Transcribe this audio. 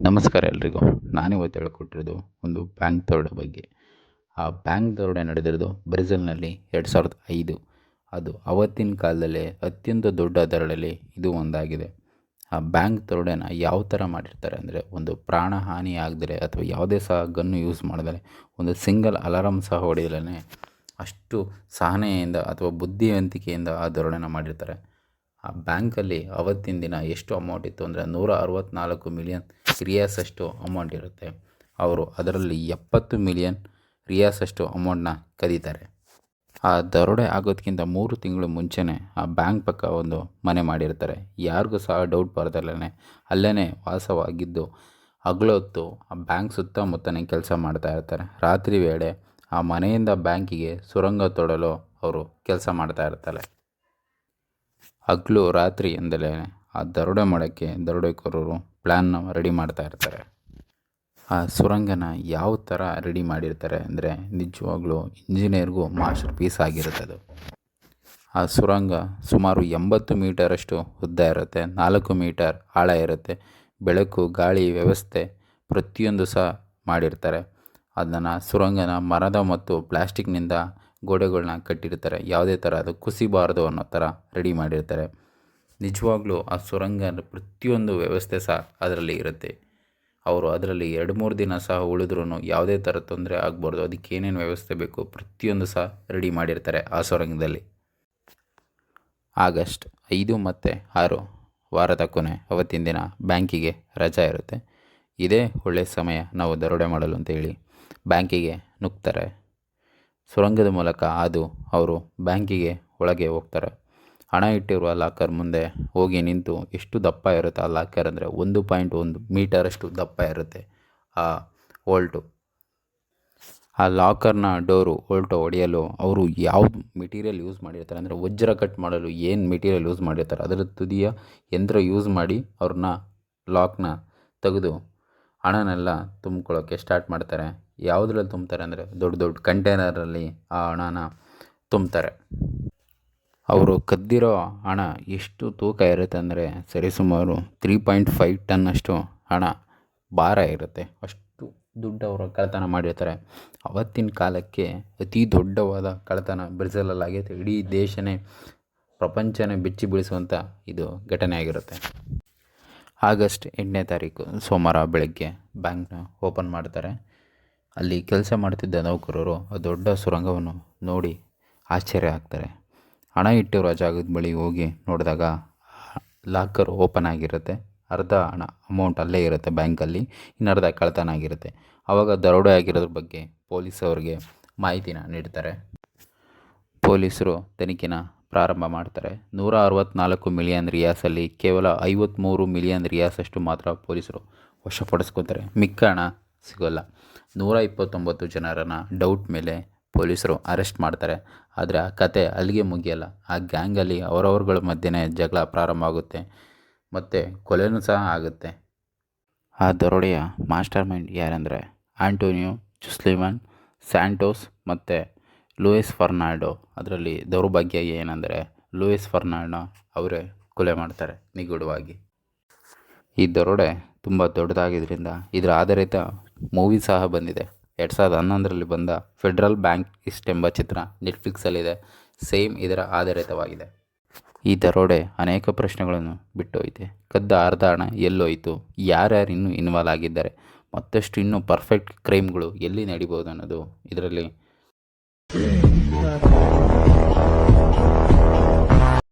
ನಮಸ್ಕಾರ ಎಲ್ರಿಗೂ. ನಾನಿವತ್ತು ಹೇಳ್ಕೊಟ್ಟಿರೋದು ಒಂದು ಬ್ಯಾಂಕ್ ದರೋಡೆ ಬಗ್ಗೆ. ಆ ಬ್ಯಾಂಕ್ ದರೋಡೆ ನಡೆದಿರೋದು ಬ್ರೆಜಿಲ್ನಲ್ಲಿ 2005. ಅದು ಅವತ್ತಿನ ಕಾಲದಲ್ಲೇ ಅತ್ಯಂತ ದೊಡ್ಡ ದರೋಡೆಯಲ್ಲಿ ಇದು ಒಂದಾಗಿದೆ. ಆ ಬ್ಯಾಂಕ್ ದರೋಡೆನ ಯಾವ ಥರ ಮಾಡಿರ್ತಾರೆ ಅಂದರೆ, ಒಂದು ಪ್ರಾಣ ಹಾನಿ ಆಗದೆ ಅಥವಾ ಯಾವುದೇ ಸಹ ಗನ್ನು ಯೂಸ್ ಮಾಡದೇ ಒಂದು ಸಿಂಗಲ್ ಅಲಾರಮ್ ಸಹ ಹೊಡೆಯಲೇ ಅಷ್ಟು ಸಹನೆಯಿಂದ ಅಥವಾ ಬುದ್ಧಿವಂತಿಕೆಯಿಂದ ಆ ದರೋಡೆನ ಮಾಡಿರ್ತಾರೆ. ಆ ಬ್ಯಾಂಕಲ್ಲಿ ಅವತ್ತಿನ ದಿನ ಎಷ್ಟು ಅಮೌಂಟ್ ಇತ್ತು ಅಂದರೆ 164 ಮಿಲಿಯನ್ ರಿಯಾಸಷ್ಟು ಅಮೌಂಟ್ ಇರುತ್ತೆ. ಅವರು ಅದರಲ್ಲಿ 70 ಮಿಲಿಯನ್ ರಿಯಾಸಷ್ಟು ಅಮೌಂಟನ್ನ ಕದೀತಾರೆ. ಆ ದರೋಡೆ ಆಗೋದಕ್ಕಿಂತ 3 ತಿಂಗಳು ಮುಂಚೆನೇ ಆ ಬ್ಯಾಂಕ್ ಪಕ್ಕ ಒಂದು ಮನೆ ಮಾಡಿರ್ತಾರೆ. ಯಾರಿಗೂ ಸಹ ಡೌಟ್ ಬರ್ದಲ್ಲೇ ಅಲ್ಲೇ ವಾಸವಾಗಿದ್ದು ಹಗಲೊತ್ತು ಆ ಬ್ಯಾಂಕ್ ಸುತ್ತಮುತ್ತನೇ ಕೆಲಸ ಮಾಡ್ತಾ ಇರ್ತಾರೆ. ರಾತ್ರಿ ವೇಳೆ ಆ ಮನೆಯಿಂದ ಬ್ಯಾಂಕಿಗೆ ಸುರಂಗ ತೋಡಲು ಅವರು ಕೆಲಸ ಮಾಡ್ತಾ ಇರ್ತಾರೆ. ಹಗಲು ರಾತ್ರಿ ಎಂದಲೇ ಆ ದರೋಡೆ ಮಾಡೋಕ್ಕೆ ದರೋಡೆಕೋರರು ಪ್ಲ್ಯಾನ್ನ ರೆಡಿ ಮಾಡ್ತಾ ಇರ್ತಾರೆ. ಆ ಸುರಂಗನ ಯಾವ ಥರ ರೆಡಿ ಮಾಡಿರ್ತಾರೆ ಅಂದರೆ, ನಿಜವಾಗ್ಲೂ ಇಂಜಿನಿಯರ್ಗೂ ಮಾಸ್ಟರ್ ಪೀಸ್ ಆಗಿರುತ್ತೆ ಅದು. ಆ ಸುರಂಗ ಸುಮಾರು 80 ಮೀಟರಷ್ಟು ಉದ್ದ ಇರುತ್ತೆ, 4 ಮೀಟರ್ ಆಳ ಇರುತ್ತೆ. ಬೆಳಕು ಗಾಳಿ ವ್ಯವಸ್ಥೆ ಪ್ರತಿಯೊಂದು ಸಹ ಮಾಡಿರ್ತಾರೆ. ಅದನ್ನು ಸುರಂಗನ ಮರದ ಮತ್ತು ಪ್ಲ್ಯಾಸ್ಟಿಕ್ನಿಂದ ಗೋಡೆಗಳನ್ನ ಕಟ್ಟಿರ್ತಾರೆ. ಯಾವುದೇ ಥರ ಅದು ಕುಸಿಬಾರ್ದು ಅನ್ನೋ ಥರ ರೆಡಿ ಮಾಡಿರ್ತಾರೆ. ನಿಜವಾಗ್ಲೂ ಆ ಸುರಂಗದ ಪ್ರತಿಯೊಂದು ವ್ಯವಸ್ಥೆ ಸಹ ಅದರಲ್ಲಿ ಇರುತ್ತೆ. ಅವರು ಅದರಲ್ಲಿ 2-3 ದಿನ ಸಹ ಉಳಿದ್ರೂ ಯಾವುದೇ ಥರ ತೊಂದರೆ ಆಗ್ಬಾರ್ದು, ಅದಕ್ಕೆ ಏನೇನು ವ್ಯವಸ್ಥೆ ಬೇಕು ಪ್ರತಿಯೊಂದು ಸಹ ರೆಡಿ ಮಾಡಿರ್ತಾರೆ ಆ ಸುರಂಗದಲ್ಲಿ. ಆಗಸ್ಟ್ 5 ಮತ್ತು 6 ವಾರದ ಕೊನೆ ಅವತ್ತಿನ ದಿನ ಬ್ಯಾಂಕಿಗೆ ರಜಾ ಇರುತ್ತೆ. ಇದೇ ಒಳ್ಳೆಯ ಸಮಯ ನಾವು ದರೋಡೆ ಮಾಡಲು ಅಂತೇಳಿ ಬ್ಯಾಂಕಿಗೆ ನುಗ್ತಾರೆ. ಸುರಂಗದ ಮೂಲಕ ಹಾದು ಅವರು ಬ್ಯಾಂಕಿಗೆ ಒಳಗೆ ಹೋಗ್ತಾರೆ. ಹಣ ಇಟ್ಟಿರುವ ಲಾಕರ್ ಮುಂದೆ ಹೋಗಿ ನಿಂತು, ಎಷ್ಟು ದಪ್ಪ ಇರುತ್ತೆ ಆ ಲಾಕರ್ ಅಂದರೆ 1.1 ಮೀಟರಷ್ಟು ದಪ್ಪ ಇರುತ್ತೆ ಆ ವೋಲ್ಟು. ಆ ಲಾಕರ್ನ ಡೋರು ವೋಲ್ಟು ಹೊಡೆಯಲು ಅವರು ಯಾವ ಮೆಟೀರಿಯಲ್ ಯೂಸ್ ಮಾಡಿರ್ತಾರೆ ಅಂದರೆ, ವಜ್ರ ಕಟ್ ಮಾಡಲು ಏನು ಮೆಟೀರಿಯಲ್ ಯೂಸ್ ಮಾಡಿರ್ತಾರೆ ಅದರ ತುದಿಯ ಯಂತ್ರ ಯೂಸ್ ಮಾಡಿ ಅವ್ರನ್ನ ಲಾಕ್ನ ತೆಗೆದು ಹಣನೆಲ್ಲ ತುಂಬ್ಕೊಳ್ಳೋಕ್ಕೆ ಸ್ಟಾರ್ಟ್ ಮಾಡ್ತಾರೆ. ಯಾವುದ್ರಲ್ಲಿ ತುಂಬ್ತಾರೆ ಅಂದರೆ, ದೊಡ್ಡ ದೊಡ್ಡ ಕಂಟೈನರಲ್ಲಿ ಆ ಹಣನ ತುಂಬ್ತಾರೆ. ಅವರು ಕದ್ದಿರೋ ಹಣ ಎಷ್ಟು ತೂಕ ಇರುತ್ತೆ ಅಂದರೆ, ಸರಿಸುಮಾರು 3.5 ಟನ್ನಷ್ಟು ಹಣ ಭಾರ ಇರುತ್ತೆ. ಅಷ್ಟು ದುಡ್ಡು ಅವರು ಕಳ್ಳತನ ಮಾಡಿರ್ತಾರೆ. ಅವತ್ತಿನ ಕಾಲಕ್ಕೆ ಅತಿ ದೊಡ್ಡವಾದ ಕಳ್ಳತನ ಬ್ರೆಜಿಲಲ್ಲಿ ಆಗೈತೆ. ಇಡೀ ದೇಶನೇ ಪ್ರಪಂಚನೇ ಬೆಚ್ಚಿ ಬೀಳಿಸುವಂಥ ಇದು ಘಟನೆ ಆಗಿರುತ್ತೆ. ಆಗಸ್ಟ್ 8ನೇ ತಾರೀಕು ಸೋಮವಾರ ಬೆಳಗ್ಗೆ ಬ್ಯಾಂಕ್ನ ಓಪನ್ ಮಾಡ್ತಾರೆ. ಅಲ್ಲಿ ಕೆಲಸ ಮಾಡ್ತಿದ್ದ ನೌಕರರು ಆ ದೊಡ್ಡ ಸುರಂಗವನ್ನು ನೋಡಿ ಆಶ್ಚರ್ಯ ಆಗ್ತಾರೆ. ಹಣ ಇಟ್ಟಿರೋ ಜಾಗದ ಬಳಿ ಹೋಗಿ ನೋಡಿದಾಗ ಲಾಕರ್ ಓಪನ್ ಆಗಿರುತ್ತೆ. ಅರ್ಧ ಹಣ ಅಮೌಂಟ್ ಅಲ್ಲೇ ಇರುತ್ತೆ ಬ್ಯಾಂಕಲ್ಲಿ, ಇನ್ನರ್ಧ ಕಳ್ಳತನ ಆಗಿರುತ್ತೆ. ಆವಾಗ ದರೋಡೆ ಆಗಿರೋದ್ರ ಬಗ್ಗೆ ಪೊಲೀಸವ್ರಿಗೆ ಮಾಹಿತಿನ ನೀಡ್ತಾರೆ. ಪೊಲೀಸರು ತನಿಖೆನ ಪ್ರಾರಂಭ ಮಾಡ್ತಾರೆ. 164 ಮಿಲಿಯನ್ ರಿಯಾಸಲ್ಲಿ ಕೇವಲ 53 ಮಿಲಿಯನ್ ರಿಯಾಸಷ್ಟು ಮಾತ್ರ ಪೊಲೀಸರು ವಶಪಡಿಸ್ಕೊತಾರೆ. ಮಿಕ್ಕ ಹಣ ಸಿಗೋಲ್ಲ. 129 ಜನರನ್ನು ಡೌಟ್ ಮೇಲೆ ಪೊಲೀಸರು ಅರೆಸ್ಟ್ ಮಾಡ್ತಾರೆ. ಆದರೆ ಆ ಕತೆ ಅಲ್ಲಿಗೆ ಮುಗಿಯಲ್ಲ. ಆ ಗ್ಯಾಂಗಲ್ಲಿ ಅವರವ್ರಗಳ ಮಧ್ಯೆ ಜಗಳ ಪ್ರಾರಂಭ ಆಗುತ್ತೆ ಮತ್ತು ಕೊಲೆನೂ ಸಹ ಆಗುತ್ತೆ. ಆ ದರೋಡೆಯ ಮಾಸ್ಟರ್ ಮೈಂಡ್ ಯಾರೆಂದರೆ ಆಂಟೋನಿಯೋ ಜುಸ್ಲಿಮನ್ ಸ್ಯಾಂಟೋಸ್ ಮತ್ತು ಲೂಯಿಸ್ ಫರ್ನಾಂಡೋ. ಅದರಲ್ಲಿ ದೌರ್ಭಾಗ್ಯ ಏನಂದರೆ, ಲೂಯಿಸ್ ಫರ್ನಾಂಡೋ ಅವರೇ ಕೊಲೆ ಮಾಡ್ತಾರೆ ನಿಗೂಢವಾಗಿ. ಈ ದರೋಡೆ ತುಂಬ ದೊಡ್ಡದಾಗಿದ್ದರಿಂದ ಇದರ ಆಧಾರಿತ ಮೂವಿ ಸಹ ಬಂದಿದೆ. 2011ರಲ್ಲಿ ಬಂದ ಫೆಡ್ರಲ್ ಬ್ಯಾಂಕ್ ಈಸ್ಟ್ ಎಂಬ ಚಿತ್ರ ನೆಟ್ಫ್ಲಿಕ್ಸಲ್ಲಿದೆ. ಸೇಮ್ ಇದರ ಆಧಾರಿತವಾಗಿದೆ. ಈ ದರೋಡೆ ಅನೇಕ ಪ್ರಶ್ನೆಗಳನ್ನು ಬಿಟ್ಟೋಯ್ತೆ. ಕದ್ದ ಅರ್ಧ ಹಣ ಎಲ್ಲೋಯಿತು, ಯಾರ್ಯಾರು ಇನ್ನೂ ಇನ್ವಾಲ್ವ್ ಆಗಿದ್ದಾರೆ, ಮತ್ತಷ್ಟು ಇನ್ನೂ ಪರ್ಫೆಕ್ಟ್ ಕ್ರೈಮ್ಗಳು ಎಲ್ಲಿ ನಡಿಬೋದು ಅನ್ನೋದು ಇದರಲ್ಲಿ